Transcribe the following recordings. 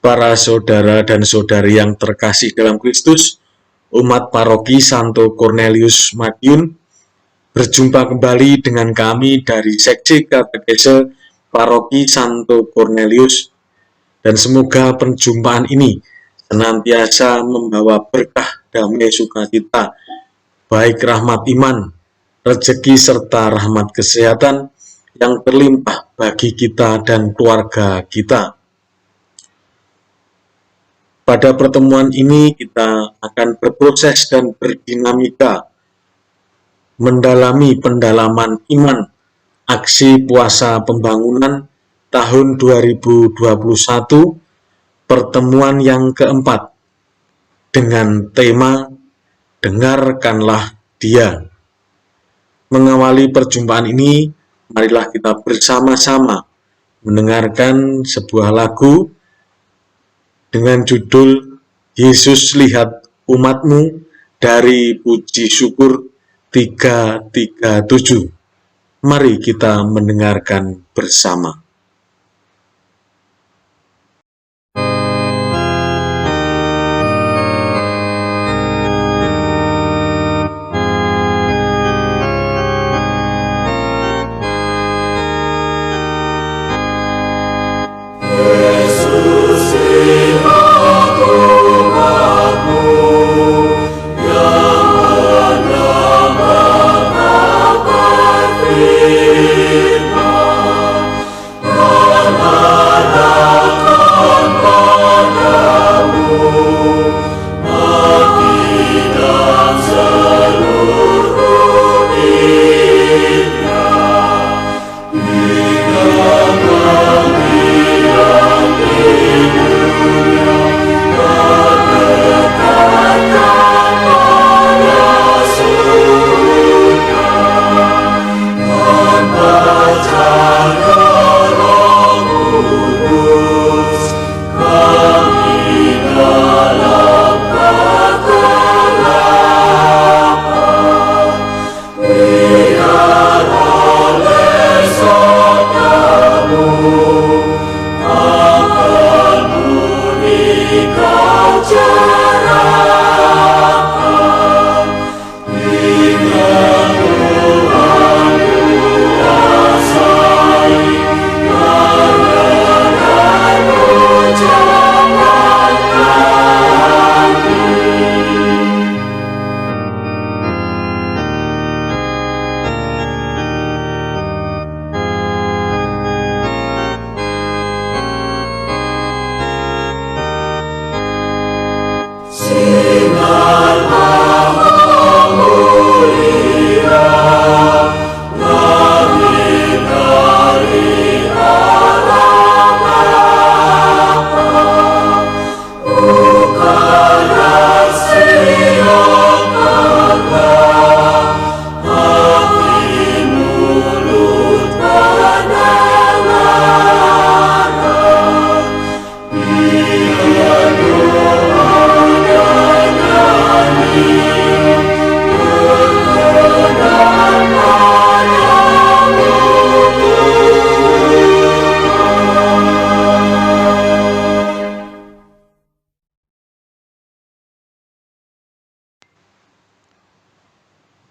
Para saudara dan saudari yang terkasih dalam Kristus, umat paroki Santo Cornelius Madiun, berjumpa kembali dengan kami dari Seksi Katekese Paroki Santo Cornelius, dan semoga perjumpaan ini senantiasa membawa berkah, damai, sukacita, baik rahmat iman, rezeki serta rahmat kesehatan yang berlimpah bagi kita dan keluarga kita. Pada pertemuan ini kita akan berproses dan berdinamika mendalami pendalaman iman aksi puasa pembangunan tahun 2021, pertemuan yang keempat dengan tema Dengarkanlah Dia. Mengawali perjumpaan ini, marilah kita bersama-sama mendengarkan sebuah lagu dengan judul Yesus Lihat Umatmu dari Puji Syukur 337. Mari kita mendengarkan bersama.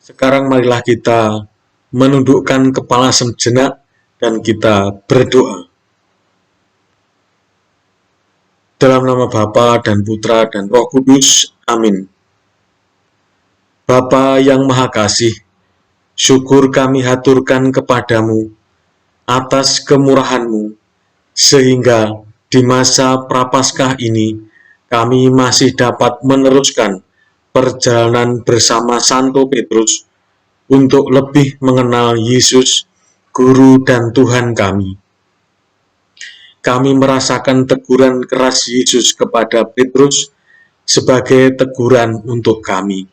Sekarang marilah kita menundukkan kepala sejenak dan kita berdoa. Dalam nama Bapa dan Putra dan Roh Kudus, amin. Bapa yang Maha Kasih, syukur kami haturkan kepadamu atas kemurahan-Mu, sehingga di masa Prapaskah ini kami masih dapat meneruskan perjalanan bersama Santo Petrus untuk lebih mengenal Yesus, Guru dan Tuhan kami. Kami merasakan teguran keras Yesus kepada Petrus sebagai teguran untuk kami.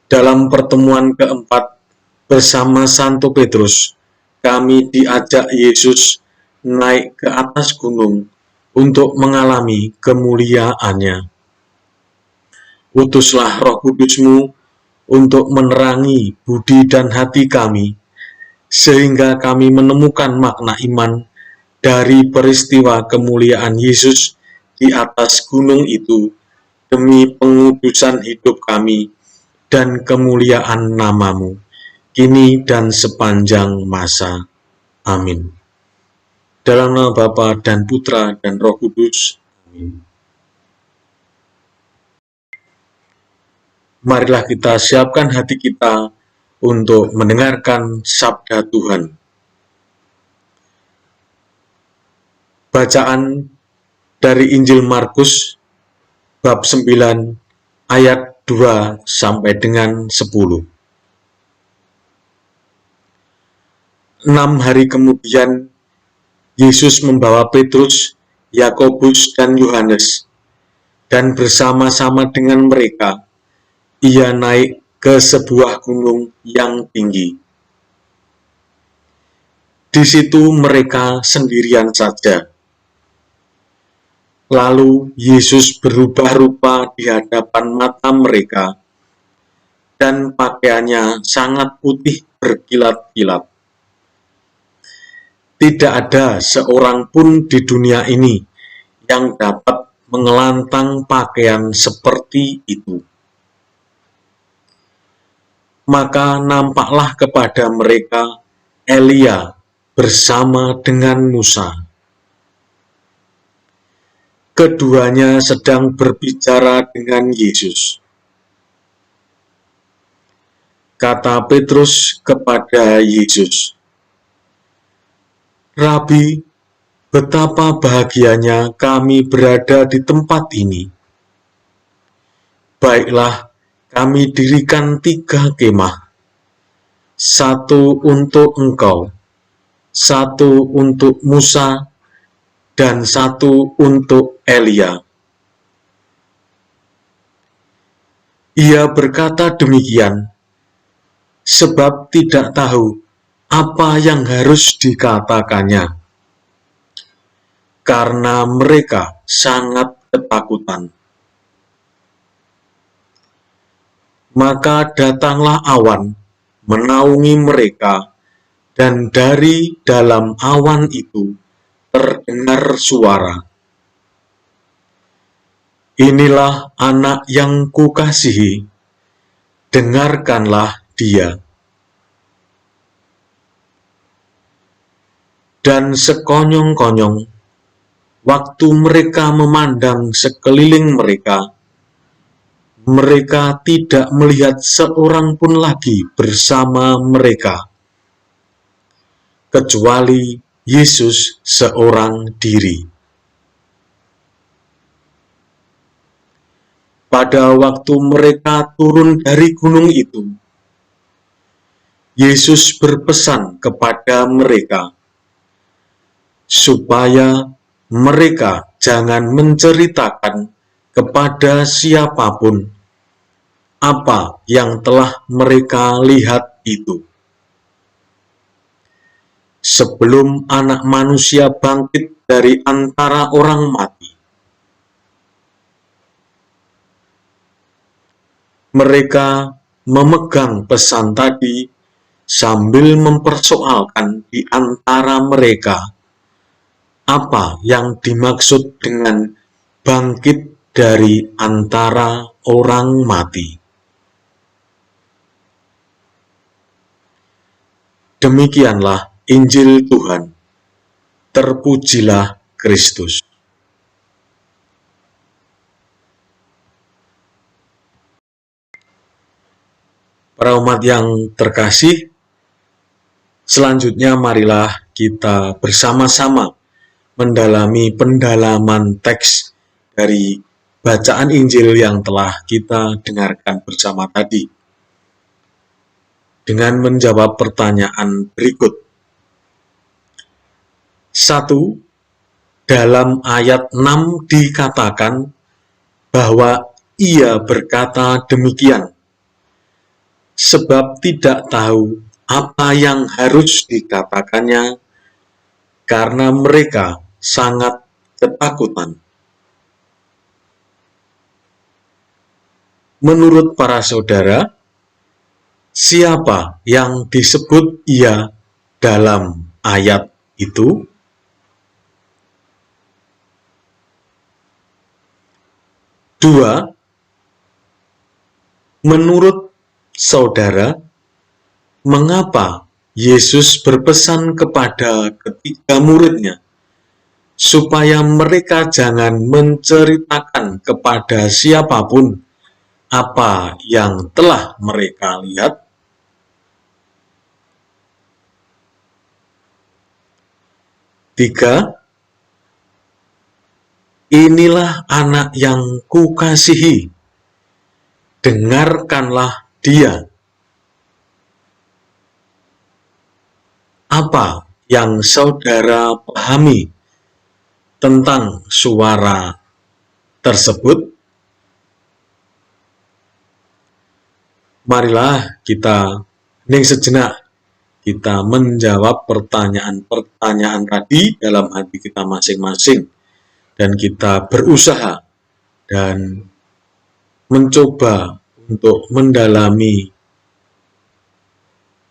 Dalam pertemuan keempat bersama Santo Petrus, kami diajak Yesus naik ke atas gunung untuk mengalami kemuliaan-Nya. Utuslah Roh Kudus-Mu untuk menerangi budi dan hati kami, sehingga kami menemukan makna iman dari peristiwa kemuliaan Yesus di atas gunung itu demi pengudusan hidup kami dan kemuliaan nama-Mu, kini dan sepanjang masa. Amin. Dalam nama Bapa dan Putra dan Roh Kudus. Amin. Marilah kita siapkan hati kita untuk mendengarkan sabda Tuhan. Bacaan dari Injil Markus bab 9 ayat 2 sampai dengan 10. 6 hari kemudian Yesus membawa Petrus, Yakobus, dan Yohanes, dan bersama-sama dengan mereka ia naik ke sebuah gunung yang tinggi. Di situ mereka sendirian saja. Lalu Yesus berubah rupa di hadapan mata mereka, dan pakaiannya sangat putih berkilat-kilat. Tidak ada seorang pun di dunia ini yang dapat mengelantang pakaian seperti itu. Maka nampaklah kepada mereka Elia bersama dengan Musa. Keduanya sedang berbicara dengan Yesus. Kata Petrus kepada Yesus, "Rabi, betapa bahagianya kami berada di tempat ini. Baiklah, kami dirikan 3 kemah, 1 untuk engkau, 1 untuk Musa, dan 1 untuk Elia." Ia berkata demikian sebab tidak tahu apa yang harus dikatakannya, karena mereka sangat ketakutan. Maka datanglah awan menaungi mereka, dan dari dalam awan itu terdengar suara, "Inilah anak yang kukasihi, dengarkanlah dia." Dan sekonyong-konyong, waktu mereka memandang sekeliling mereka, mereka tidak melihat seorang pun lagi bersama mereka, kecuali Yesus seorang diri. Pada waktu mereka turun dari gunung itu, Yesus berpesan kepada mereka supaya mereka jangan menceritakan kepada siapapun apa yang telah mereka lihat itu, sebelum Anak Manusia bangkit dari antara orang mati. Mereka memegang pesan tadi sambil mempersoalkan di antara mereka apa yang dimaksud dengan bangkit dari antara orang mati. Demikianlah Injil Tuhan. Terpujilah Kristus. Para umat yang terkasih, selanjutnya marilah kita bersama-sama mendalami pendalaman teks dari bacaan Injil yang telah kita dengarkan bersama tadi, dengan menjawab pertanyaan berikut. 1. Dalam ayat 6 dikatakan bahwa ia berkata demikian sebab tidak tahu apa yang harus dikatakannya, karena mereka sangat ketakutan. Menurut para saudara, siapa yang disebut ia dalam ayat itu? 2. Menurut saudara, mengapa Yesus berpesan kepada ketiga muridnya supaya mereka jangan menceritakan kepada siapapun apa yang telah mereka lihat? 3. Inilah anak yang kukasihi, dengarkanlah dia. Apa yang saudara pahami tentang suara tersebut? Marilah kita hening sejenak, kita menjawab pertanyaan-pertanyaan tadi dalam hati kita masing-masing, dan kita berusaha dan mencoba untuk mendalami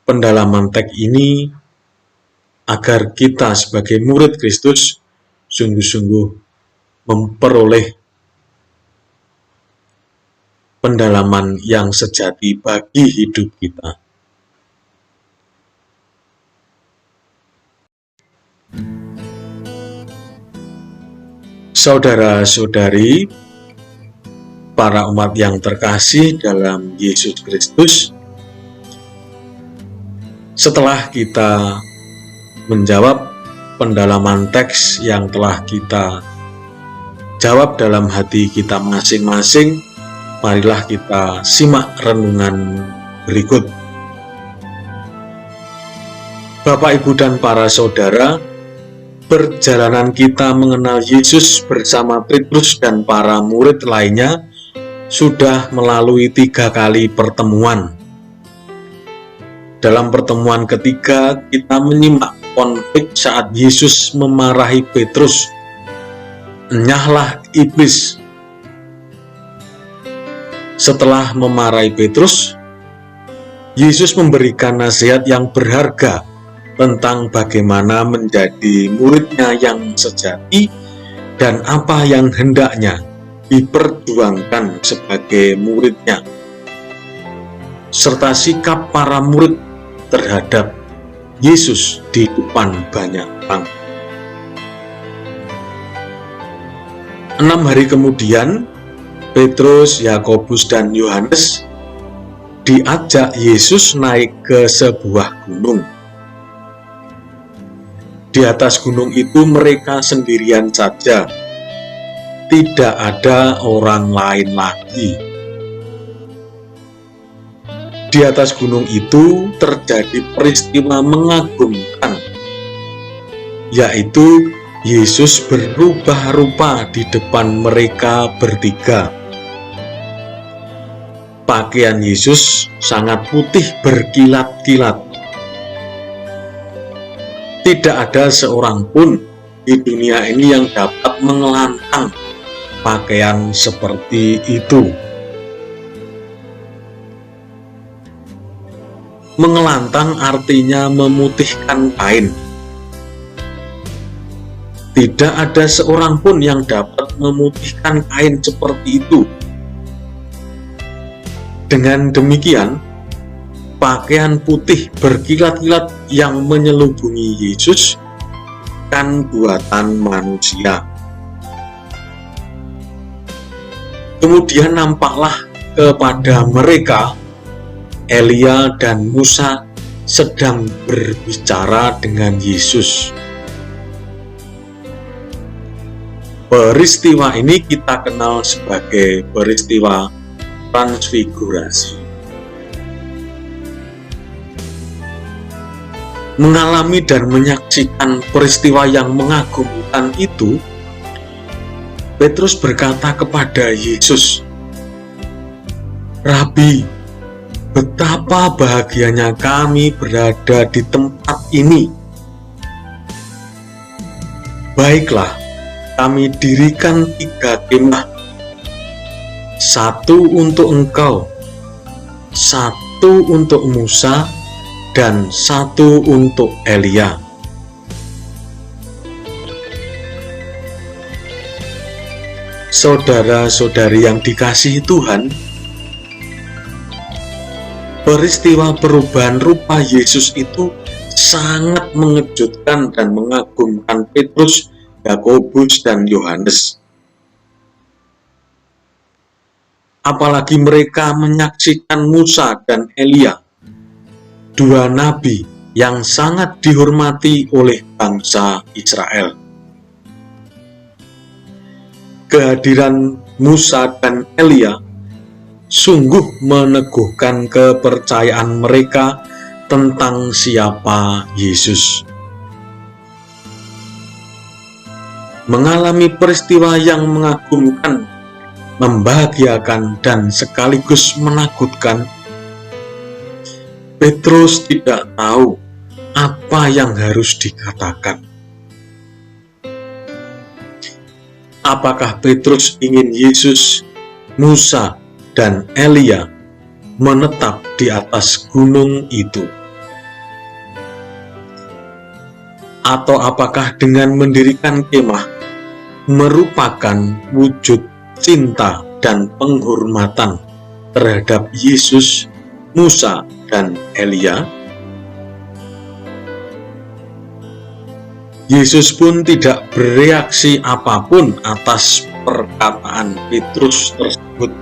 pendalaman teks ini agar kita sebagai murid Kristus sungguh-sungguh memperoleh pendalaman yang sejati bagi hidup kita. Saudara-saudari, para umat yang terkasih dalam Yesus Kristus, setelah kita menjawab pendalaman teks yang telah kita jawab dalam hati kita masing-masing, marilah kita simak renungan berikut. Bapak, Ibu, dan para saudara, perjalanan kita mengenal Yesus bersama Petrus dan para murid lainnya sudah melalui 3 kali pertemuan. Dalam pertemuan ketiga, kita menyimak konflik saat Yesus memarahi Petrus. "Enyahlah iblis." Setelah memarahi Petrus, Yesus memberikan nasihat yang berharga tentang bagaimana menjadi muridnya yang sejati dan apa yang hendaknya diperjuangkan sebagai muridnya, serta sikap para murid terhadap Yesus di depan banyak orang. 6 hari kemudian, Petrus, Yakobus, dan Yohanes diajak Yesus naik ke sebuah gunung. Di atas gunung itu mereka sendirian saja, tidak ada orang lain lagi. Di atas gunung itu terjadi peristiwa mengagumkan, yaitu Yesus berubah rupa di depan mereka bertiga. Pakaian Yesus sangat putih berkilat-kilat. Tidak ada seorang pun di dunia ini yang dapat mengelantang pakaian seperti itu. Mengelantang artinya memutihkan kain. Tidak ada seorang pun yang dapat memutihkan kain seperti itu. Dengan demikian, pakaian putih berkilat-kilat yang menyelubungi Yesus kan buatan manusia. Kemudian nampaklah kepada mereka Elia dan Musa sedang berbicara dengan Yesus. Peristiwa ini kita kenal sebagai peristiwa transfigurasi. Mengalami dan menyaksikan peristiwa yang mengagumkan itu, Petrus berkata kepada Yesus, "Rabi, betapa bahagianya kami berada di tempat ini. Baiklah, kami dirikan 3 kemah, 1 untuk engkau, 1 untuk Musa, dan 1 untuk Elia." Saudara-saudari yang dikasihi Tuhan, peristiwa perubahan rupa Yesus itu sangat mengejutkan dan mengagumkan Petrus, Yakobus, dan Yohanes. Apalagi mereka menyaksikan Musa dan Elia, dua nabi yang sangat dihormati oleh bangsa Israel. Kehadiran Musa dan Elia sungguh meneguhkan kepercayaan mereka tentang siapa Yesus. Mengalami peristiwa yang mengagumkan, membahagiakan, dan sekaligus menakutkan, Petrus tidak tahu apa yang harus dikatakan. Apakah Petrus ingin Yesus, Musa, dan Elia menetap di atas gunung itu? Atau apakah dengan mendirikan kemah merupakan wujud cinta dan penghormatan terhadap Yesus, Musa, dan Elia? Yesus pun tidak bereaksi apapun atas perkataan Petrus tersebut.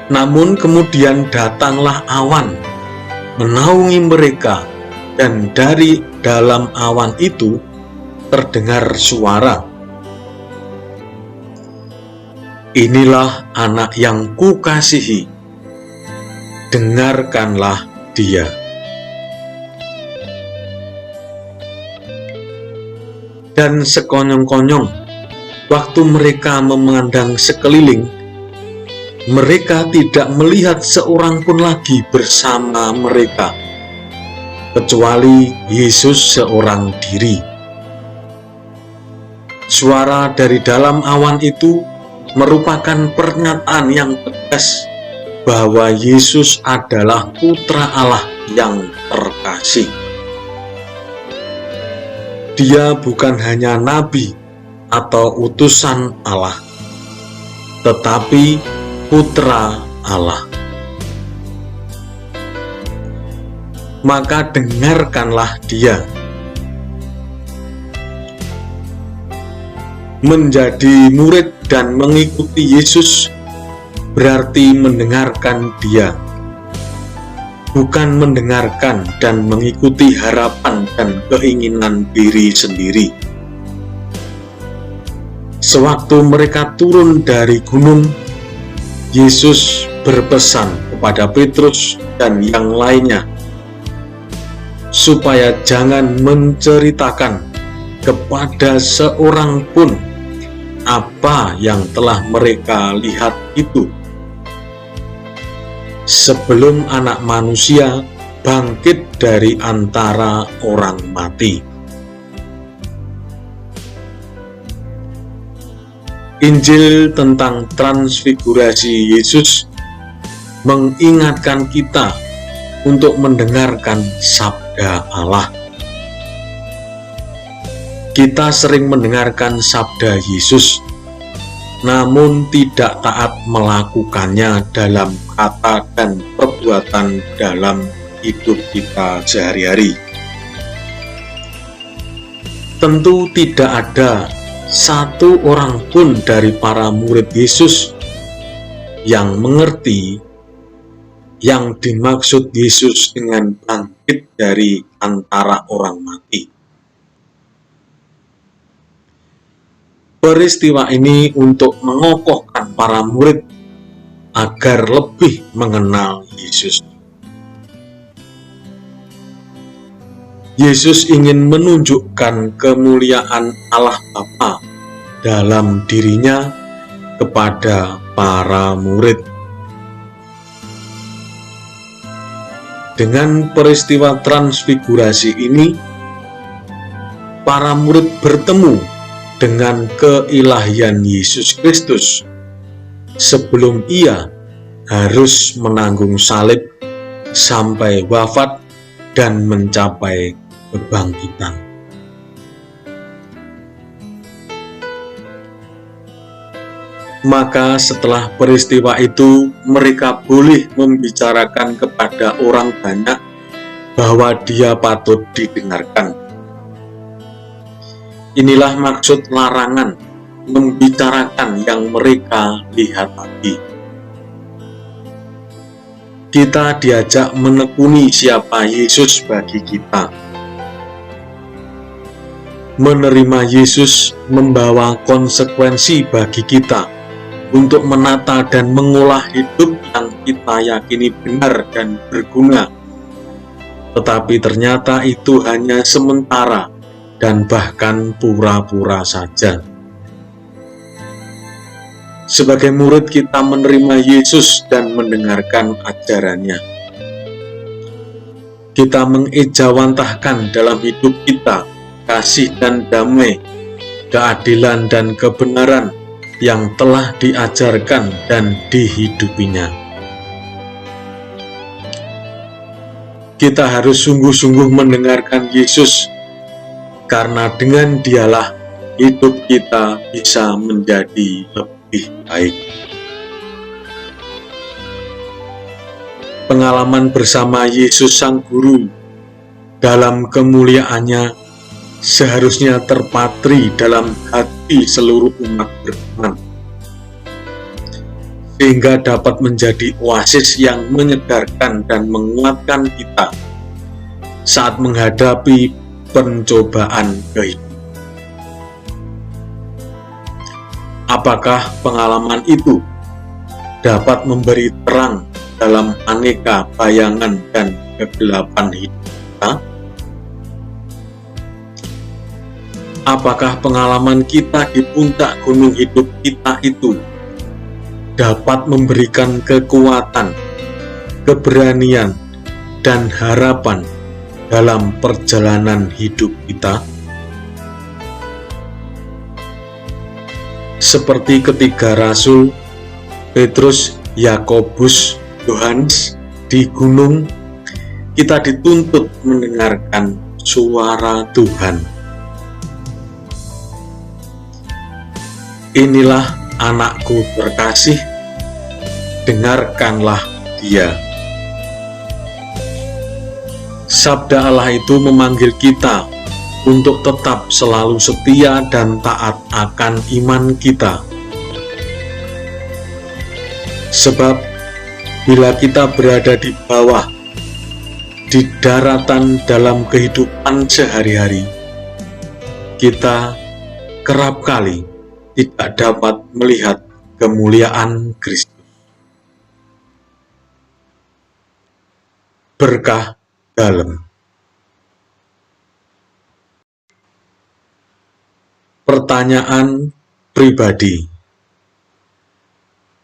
Namun kemudian datanglah awan menaungi mereka, dan dari dalam awan itu terdengar suara, "Inilah anak yang kukasihi, dengarkanlah dia." Dan sekonyong-konyong, waktu mereka memandang sekeliling, mereka tidak melihat seorang pun lagi bersama mereka, kecuali Yesus seorang diri. Suara dari dalam awan itu merupakan pernyataan yang tegas bahwa Yesus adalah Putra Allah yang terkasih. Dia bukan hanya nabi atau utusan Allah, tetapi Putra Allah. Maka dengarkanlah dia. Menjadi murid dan mengikuti Yesus berarti mendengarkan dia, bukan mendengarkan dan mengikuti harapan dan keinginan diri sendiri. Sewaktu mereka turun dari gunung, Yesus berpesan kepada Petrus dan yang lainnya supaya jangan menceritakan kepada seorang pun apa yang telah mereka lihat itu, sebelum Anak Manusia bangkit dari antara orang mati. Injil tentang transfigurasi Yesus mengingatkan kita untuk mendengarkan sabda Allah. Kita sering mendengarkan sabda Yesus, namun tidak taat melakukannya dalam kata dan perbuatan dalam hidup kita sehari-hari. Tentu tidak ada satu orang pun dari para murid Yesus yang mengerti yang dimaksud Yesus dengan bangkit dari antara orang mati. Peristiwa ini untuk mengokohkan para murid agar lebih mengenal Yesus. Yesus ingin menunjukkan kemuliaan Allah Bapa dalam dirinya kepada para murid. Dengan peristiwa transfigurasi ini, para murid bertemu dengan keilahian Yesus Kristus sebelum ia harus menanggung salib sampai wafat dan mencapai kebangkitan. Maka setelah peristiwa itu, mereka boleh membicarakan kepada orang banyak bahwa dia patut didengarkan. Inilah maksud larangan membicarakan yang mereka lihat tadi. Kita diajak menekuni siapa Yesus bagi kita. Menerima Yesus membawa konsekuensi bagi kita untuk menata dan mengolah hidup yang kita yakini benar dan berguna. Tetapi ternyata itu hanya sementara dan bahkan pura-pura saja. Sebagai murid kita menerima Yesus dan mendengarkan ajarannya. Kita mengejawantahkan dalam hidup kita kasih dan damai, keadilan dan kebenaran yang telah diajarkan dan dihidupinya. Kita harus sungguh-sungguh mendengarkan Yesus, karena dengan Dialah hidup kita bisa menjadi lebih baik. Pengalaman bersama Yesus Sang Guru dalam kemuliaannya seharusnya terpatri dalam hati seluruh umat beriman, sehingga dapat menjadi oasis yang menyegarkan dan menguatkan kita saat menghadapi pencobaan kehidupan. Apakah pengalaman itu dapat memberi terang dalam aneka bayangan dan kegelapan hidup kita? Apakah pengalaman kita di puncak gunung hidup kita itu dapat memberikan kekuatan, keberanian, dan harapan dalam perjalanan hidup kita? Seperti ketiga rasul, Petrus, Yakobus, Yohanes, di gunung, kita dituntut mendengarkan suara Tuhan. Inilah anakku terkasih, dengarkanlah dia. Sabda Allah itu memanggil kita untuk tetap selalu setia dan taat akan iman kita. Sebab bila kita berada di bawah, di daratan dalam kehidupan sehari-hari, kita kerap kali tidak dapat melihat kemuliaan Kristus. Berkah dalam. Pertanyaan pribadi.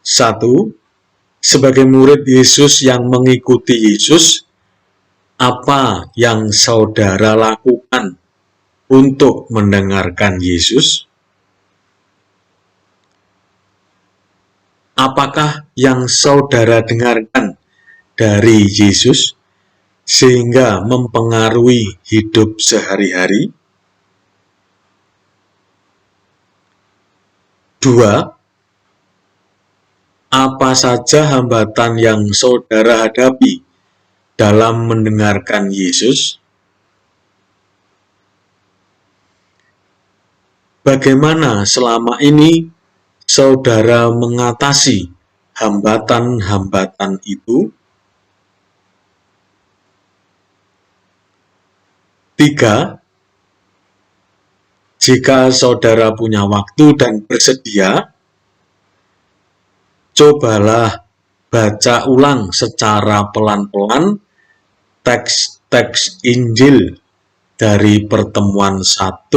1. Sebagai murid Yesus yang mengikuti Yesus, apa yang saudara lakukan untuk mendengarkan Yesus? Apakah yang saudara dengarkan dari Yesus sehingga mempengaruhi hidup sehari-hari? 2. Apa saja hambatan yang saudara hadapi dalam mendengarkan Yesus? Bagaimana selama ini saudara mengatasi hambatan-hambatan itu? 3. Jika saudara punya waktu dan bersedia, cobalah baca ulang secara pelan-pelan teks-teks Injil dari pertemuan 1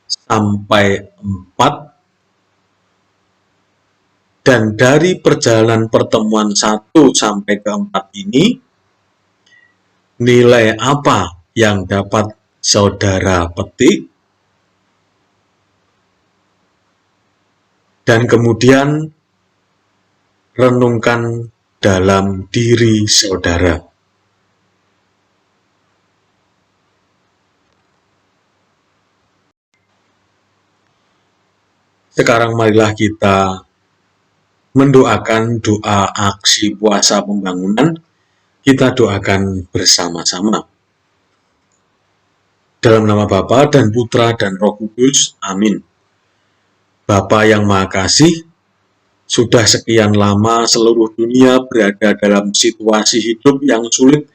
sampai 4, dan dari perjalanan pertemuan 1 sampai ke 4 ini, nilai apa yang dapat saudara petik? Dan kemudian renungkan dalam diri saudara. Sekarang marilah kita mendoakan doa aksi puasa pembangunan, kita doakan bersama-sama. Dalam nama Bapa dan Putra dan Roh Kudus, amin. Bapa yang Maha Kasih, sudah sekian lama seluruh dunia berada dalam situasi hidup yang sulit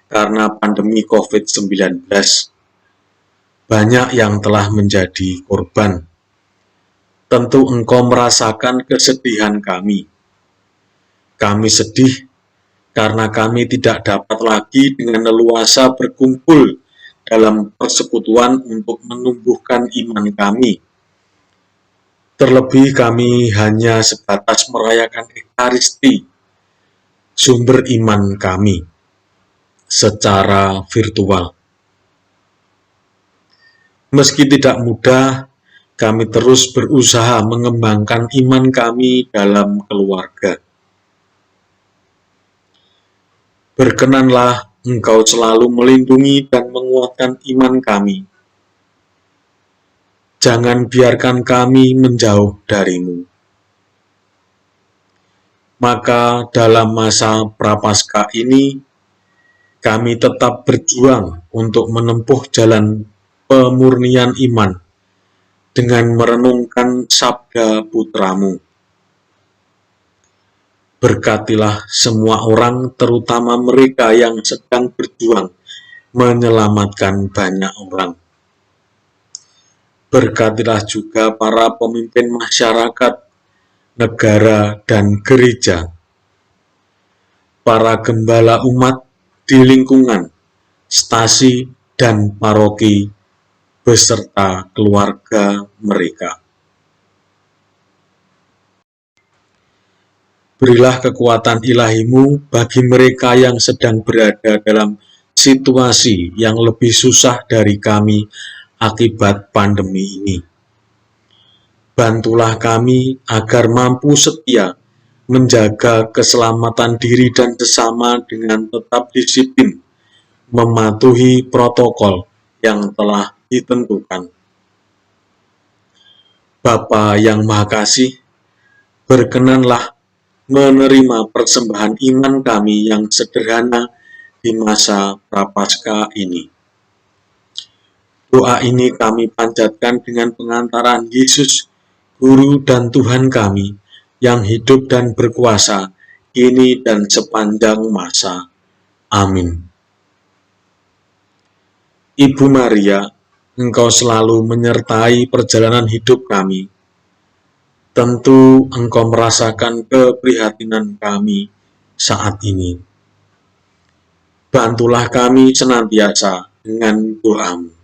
karena pandemi COVID-19. Banyak yang telah menjadi korban. Tentu Engkau merasakan kesedihan kami. Kami sedih karena kami tidak dapat lagi dengan leluasa berkumpul dalam persekutuan untuk menumbuhkan iman kami. Terlebih kami hanya sebatas merayakan Ekaristi, sumber iman kami, secara virtual. Meski tidak mudah, kami terus berusaha mengembangkan iman kami dalam keluarga. Berkenanlah Engkau selalu melindungi dan menguatkan iman kami. Jangan biarkan kami menjauh darimu. Maka dalam masa Prapaskah ini, kami tetap berjuang untuk menempuh jalan pemurnian iman dengan merenungkan sabda Putramu. Berkatilah semua orang, terutama mereka yang sedang berjuang menyelamatkan banyak orang. Berkatilah juga para pemimpin masyarakat, negara, dan gereja, para gembala umat di lingkungan, stasi, dan paroki, beserta keluarga mereka. Berilah kekuatan ilahi-Mu bagi mereka yang sedang berada dalam situasi yang lebih susah dari kami akibat pandemi ini. Bantulah kami agar mampu setia menjaga keselamatan diri dan sesama dengan tetap disiplin, mematuhi protokol yang telah ditentukan. Bapa yang Maha Kasih, berkenanlah menerima persembahan iman kami yang sederhana di masa Prapaskah ini. Doa ini kami panjatkan dengan pengantaran Yesus, Guru dan Tuhan kami, yang hidup dan berkuasa, kini dan sepanjang masa. Amin. Ibu Maria, Engkau selalu menyertai perjalanan hidup kami. Tentu Engkau merasakan keprihatinan kami saat ini. Bantulah kami senantiasa dengan doa-Mu.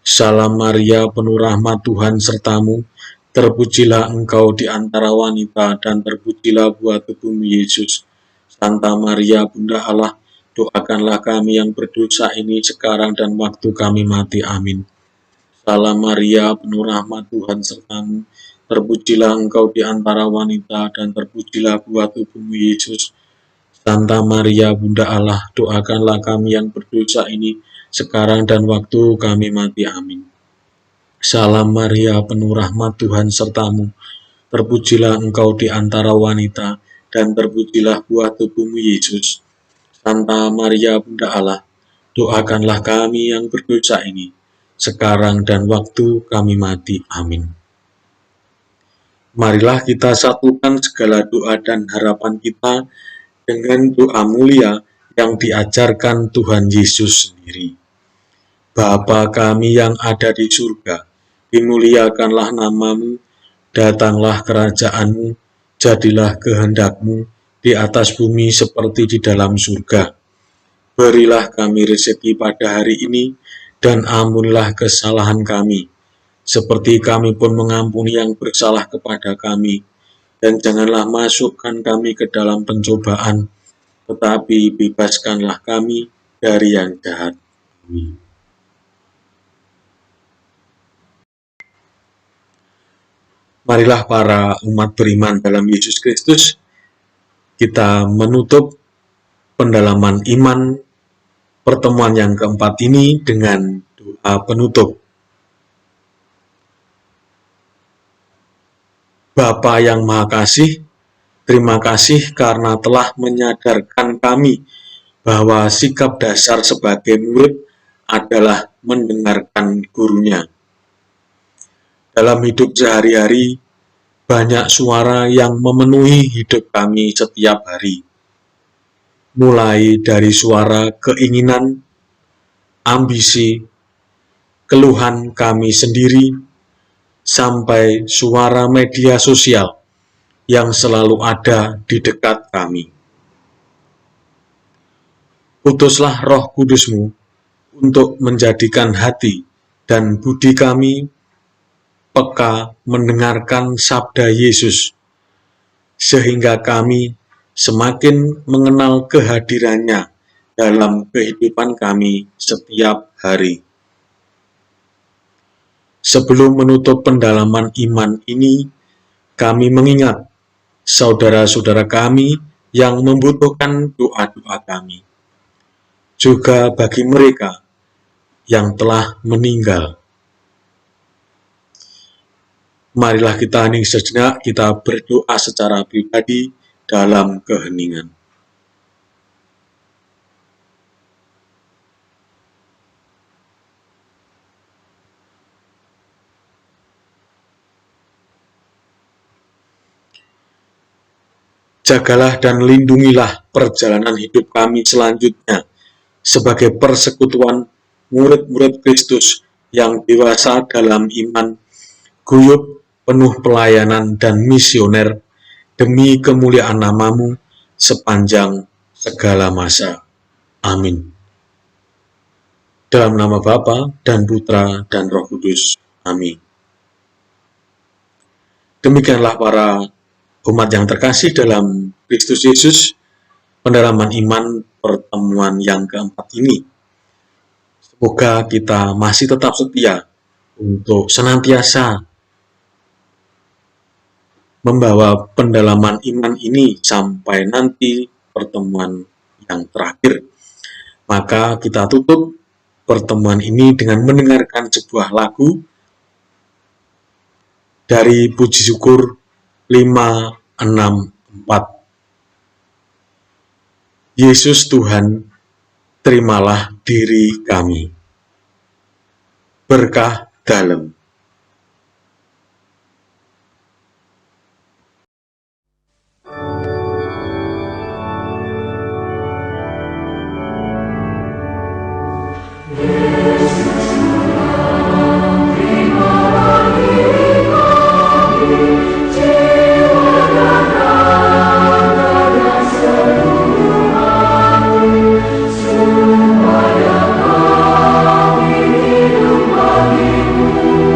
Salam Maria, penuh rahmat Tuhan sertamu, terpujilah Engkau di antara wanita dan terpujilah buah tubuhmu Yesus. Santa Maria, Bunda Allah, doakanlah kami yang berdosa ini sekarang dan waktu kami mati. Amin. Salam Maria, penuh rahmat Tuhan sertamu, terpujilah Engkau di antara wanita dan terpujilah buah tubuhmu Yesus. Santa Maria, Bunda Allah, doakanlah kami yang berdosa ini sekarang dan waktu kami mati. Amin. Salam Maria, penuh rahmat Tuhan sertamu, terpujilah Engkau di antara wanita dan terpujilah buah tubuhmu Yesus. Santa Maria, Bunda Allah, doakanlah kami yang berdosa ini sekarang dan waktu kami mati. Amin. Marilah kita satukan segala doa dan harapan kita dengan doa mulia yang diajarkan Tuhan Yesus sendiri. Bapa kami yang ada di surga, dimuliakanlah nama-Mu, datanglah kerajaan-Mu, jadilah kehendak-Mu di atas bumi seperti di dalam surga. Berilah kami rezeki pada hari ini, dan ampunilah kesalahan kami, seperti kami pun mengampuni yang bersalah kepada kami. Dan janganlah masukkan kami ke dalam pencobaan, tetapi bebaskanlah kami dari yang jahat. Amin. Marilah para umat beriman dalam Yesus Kristus, kita menutup pendalaman iman pertemuan yang keempat ini dengan doa penutup. Bapa yang Maha Kasih, terima kasih karena telah menyadarkan kami bahwa sikap dasar sebagai murid adalah mendengarkan gurunya. Dalam hidup sehari-hari, banyak suara yang memenuhi hidup kami setiap hari. Mulai dari suara keinginan, ambisi, keluhan kami sendiri, sampai suara media sosial yang selalu ada di dekat kami. Utuslah Roh Kudus-Mu untuk menjadikan hati dan budi kami peka mendengarkan sabda Yesus, sehingga kami semakin mengenal kehadirannya dalam kehidupan kami setiap hari. Sebelum menutup pendalaman iman ini, kami mengingat saudara-saudara kami yang membutuhkan doa-doa kami. Juga bagi mereka yang telah meninggal. Marilah kita hening sejenak, kita berdoa secara pribadi dalam keheningan. Jagalah dan lindungilah perjalanan hidup kami selanjutnya sebagai persekutuan murid-murid Kristus yang dewasa dalam iman, guyup, penuh pelayanan dan misioner demi kemuliaan nama-Mu sepanjang segala masa. Amin. Dalam nama Bapa dan Putra dan Roh Kudus. Amin. Demikianlah para umat yang terkasih dalam Kristus Yesus, pendalaman iman pertemuan yang keempat ini. Semoga kita masih tetap setia untuk senantiasa membawa pendalaman iman ini sampai nanti pertemuan yang terakhir. Maka kita tutup pertemuan ini dengan mendengarkan sebuah lagu dari Puji Syukur 564. Yesus Tuhan, terimalah diri kami. Berkah dalem. Supaya kami hidup bagimu.